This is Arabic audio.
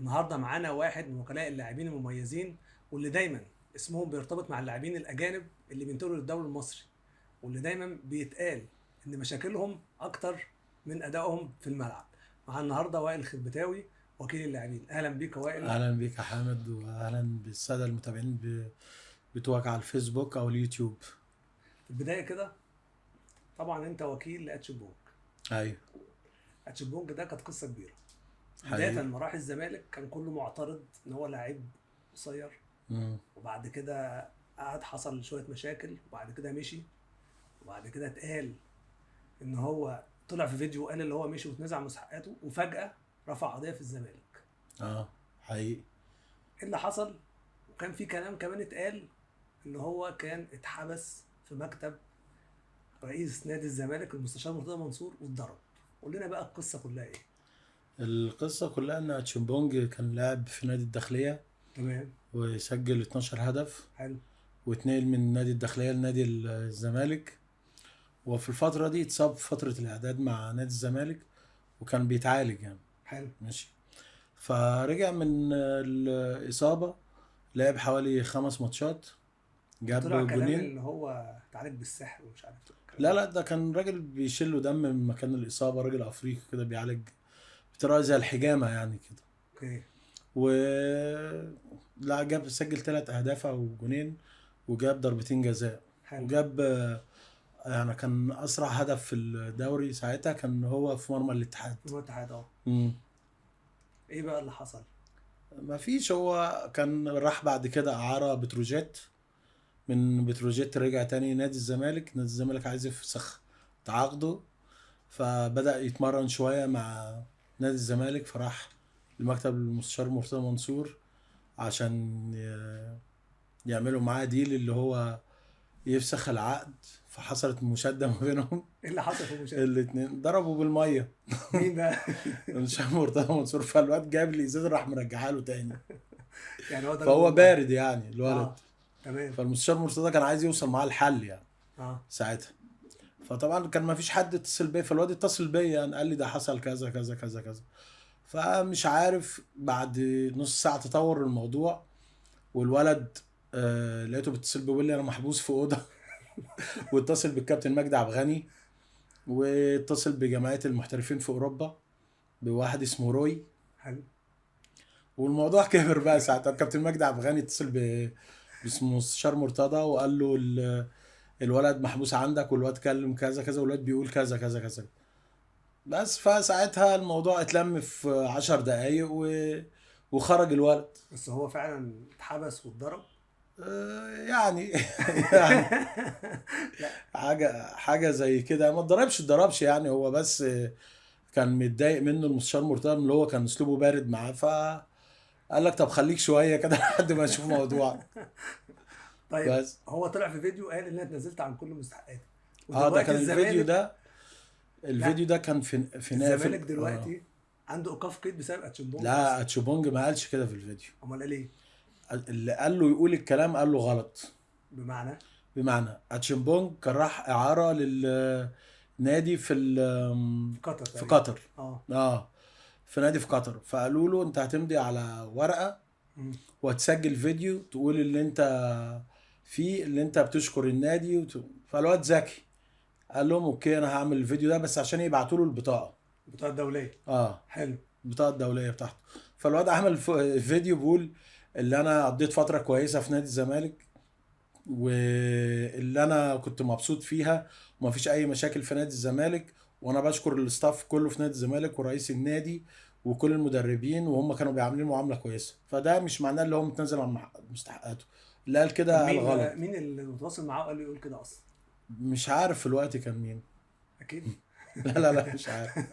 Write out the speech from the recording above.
النهارده معانا واحد من وكلاء اللاعبين المميزين، واللي دايما اسمهم بيرتبط مع اللاعبين الاجانب اللي بينتقلوا للدوري المصري، واللي دايما بيتقال ان مشاكلهم اكتر من ادائهم في الملعب. معانا النهارده وائل خربتاوي، وكيل اللاعبين. اهلا بيك يا وائل. اهلا بيك يا حامد، واهلا بالساده المتابعين بتوعك على الفيسبوك او اليوتيوب. في البدايه كده، طبعا انت وكيل لاتشبونج. ايوه. اتشبونج ده كانت قصه كبيره. بدايه حقيقي. لما راح الزمالك كان كله معترض ان هو لاعب قصير، مم. وبعد كده قعد حصل شويه مشاكل، وبعد كده مشي، وبعد كده اتقال ان هو طلع في فيديو وقال اللي هو مشي واتنزع مستحقاته، وفجأة رفع قضية في الزمالك. اه. حقيقي. ايه اللي حصل؟ وكان في كلام كمان اتقال ان هو كان اتحبس في مكتب رئيس نادي الزمالك المستشار مرتضى منصور واتضرب. قول لنا بقى القصة كلها ايه؟ القصه كلها ان تشيمبونج كان لاعب في نادي الداخليه، تمام. وسجل 12 هدف، حلو. واتنقل من نادي الداخليه لنادي الزمالك. وفي الفتره دي اتصاب في فتره الاعداد مع نادي الزمالك، وكان بيتعالج يعني. حلو. ماشي. فرجع من الاصابه، لعب حوالي 5 ماتشات، وطلع جاب كلام جونين. اللي هو اتعالج بالسحر ومش عارف ايه الكلام لا ده. لا، ده كان راجل بيشيل له دم من مكان الإصابة، راجل أفريقي كده بيعالج بطريقة زي الحجامة يعني كده. اوكي. و لا، جاب سجل 3 أهداف أو جونين، وجاب ضربتين جزاء، حلو. وجاب يعني كان أسرع هدف في الدوري ساعتها، كان هو في مرمى الاتحاد. في الاتحاد اه. مم. ايه بقى اللي حصل؟ ما فيش، هو كان راح بعد كده إعارة بتروجيت، من بتروجيت رجع تاني نادي الزمالك. نادي الزمالك عايز يفسخ تعاقده، فبدأ يتمرن شوية مع نادي الزمالك، فراح لمكتب المستشار مرتضى منصور عشان يعملوا معاه ديل اللي هو يفسخ العقد. فحصلت مشادة ما بينهم. ايه اللي حصل في المشاهد؟ الاتنين ضربوا بالمية. مين بقى؟ المستشار مرتضى منصور، فالواد جاب لي ازازة راح مرجعها له تاني. يعني هو ضربه فهو بالميه. بارد يعني الولد. اه. تمام. فالمستشار مرتضى كان عايز يوصل معاه الحل يعني اه. ساعتها. فطبعا كان ما فيش حد اتصل بيا، فالواد اتصل بيا يعني قال لي ده حصل كذا كذا كذا كذا. فمش عارف، بعد نص ساعة تطور الموضوع، والولد لقيته بيتصل بيقول لي انا محبوس في اوضه. واتصل بالكابتن مجدي عبد الغني، واتصل بجمعيه المحترفين في اوروبا بواحد اسمه روي. حلو. والموضوع كبر بقى ساعتها. الكابتن مجدي عبد الغني اتصل باسمه مستشار مرتضى، وقال له الولد محبوس عندك، والولد كلم كذا كذا، والولد بيقول كذا كذا كذا. بس فساعتها الموضوع اتلم في 10 دقايق وخرج الولد. بس هو فعلا اتحبس واتضرب؟ يعني يعني لا. حاجه زي كده، ما اتضربش يعني، هو بس كان متضايق منه المستشار مرتضى، اللي هو كان اسلوبه بارد معاه، قال لك طب خليك شويه كده لحد ما اشوف موضوع. طيب بس هو طلع في فيديو قال ان انا اتنازلت عن كل مستحقاتي، اه، ده ودلوقتي كان الفيديو الزمالك. ده. لا، الفيديو ده كان في الزمالك اه. دلوقتي عنده ايقاف قيد بسبب اتشيمبونج لا، اصلا. تشوبونج ما قالش كده في الفيديو. امال قال ايه؟ اللي قال له يقول الكلام قال له غلط. بمعنى؟ بمعنى اتشيمبونج كان راح اعاره للنادي في قطر في تقريبا. قطر. اه. اه، في نادي في قطر. فقالوا له انت هتمضي على ورقه مم. وهتسجل فيديو تقول اللي انت فيه، اللي انت بتشكر النادي فالواد ذكي، قال لهم اوكي انا هعمل الفيديو ده، بس عشان يبعتوا له البطاقه. بتوع الدوليه. اه، حلو. البطاقه الدوليه بتاعته. فالواد عمل فيديو بيقول اللي انا قضيت فتره كويسه في نادي الزمالك، واللي انا كنت مبسوط فيها، ومفيش اي مشاكل في نادي الزمالك، وانا بشكر الاستاف كله في نادي الزمالك ورئيس النادي وكل المدربين، وهم كانوا بيعاملين معامله كويسه. فده مش معناه اللي هو متنازل عن مستحقاته. اللي قال طب كده قال غلط. مين اللي متواصل معاه وقال له يقول كده اصلا؟ مش عارف في الوقت كان مين. اكيد. لا لا لا، مش عارف.